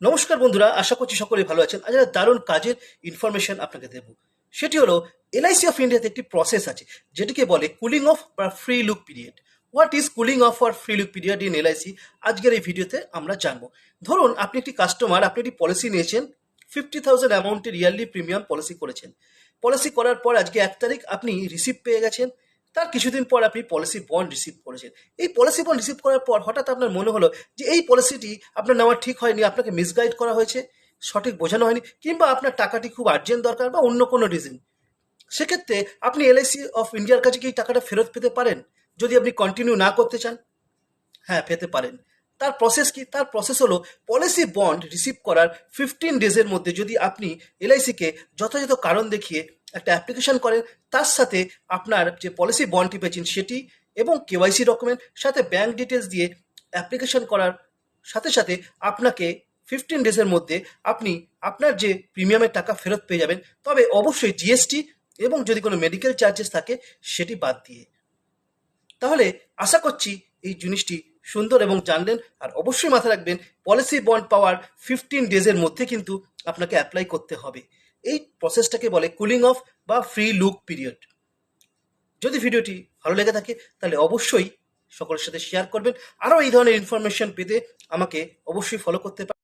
নমস্কার বন্ধুরা, আশা করছি সকলে ভালো আছেন। আজ একটা দারুণ কাজের ইনফরমেশন আপনাকে দেব। সেটি হলো এলআইসি অফ ইন্ডিয়াতে একটি প্রসেস আছে যেটিকে বলে কুলিং অফ বা free look period. What is cooling off আর free look period in LIC, আজকের এই ভিডিওতে আমরা জানবো। ধরুন আপনি একটি কাস্টমার, আপনি একটি পলিসি নিয়েছেন, 50,000 অ্যামাউন্টের ইয়ারলি প্রিমিয়াম পলিসি করেছেন। পলিসি করার পর আজকে 1 তারিখ আপনি রিসিপ্ট পেয়ে গেছেন। তার কিছুদিন পর আপনি পলিসি বন্ড রিসিভ করেছেন। এই পলিসি বন্ড রিসিভ করার পর হঠাৎ আপনার মনে হলো যে এই পলিসিটি আপনার নেওয়া ঠিক হয়নি, আপনাকে মিসগাইড করা হয়েছে, সঠিক বোঝানো হয়নি, কিংবা আপনার টাকাটি খুব আর্জেন্ট দরকার বা অন্য কোনো রিজন। সেক্ষেত্রে আপনি এলআইসি অফ ইন্ডিয়ার কাছে কি এই টাকাটা ফেরত পেতে পারেন যদি আপনি কন্টিনিউ না করতে চান? হ্যাঁ, পেতে পারেন। তার প্রসেস কি? তার প্রসেস হলো পলিসি বন্ড রিসিভ করার 15 ডেজের মধ্যে যদি আপনি এলআইসিকে যথাযথ কারণ দেখিয়ে একটা অ্যাপ্লিকেশন করেন, তার সাথে আপনার যে পলিসি বন্ডটি পেয়েছেন সেটি এবং কেওয়াইসি ডকুমেন্ট সাথে ব্যাঙ্ক ডিটেলস দিয়ে অ্যাপ্লিকেশন করার সাথে সাথে আপনাকে 15 ডেজের মধ্যে আপনি আপনার যে প্রিমিয়ামের টাকা ফেরত পেয়ে যাবেন, তবে অবশ্যই জিএসটি এবং যদি কোনো মেডিকেল চার্জেস থাকে সেটি বাদ দিয়ে। তাহলে আশা করছি এই জিনিসটি সুন্দর এবং জানলেন। আর অবশ্যই মাথায় রাখবেন, পলিসি বন্ড পাওয়ার 15 ডেজের মধ্যে কিন্তু আপনাকে অ্যাপ্লাই করতে হবে। এই প্রসেসটাকে বলে কুলিং অফ বা ফ্রি লুক পিরিয়ড। যদি ভিডিওটি ভালো লেগে থাকে তাহলে অবশ্যই সকলের সাথে শেয়ার করবেন। আরও এই ধরনের ইনফরমেশন পেতে আমাকে অবশ্যই ফলো করতে পারেন।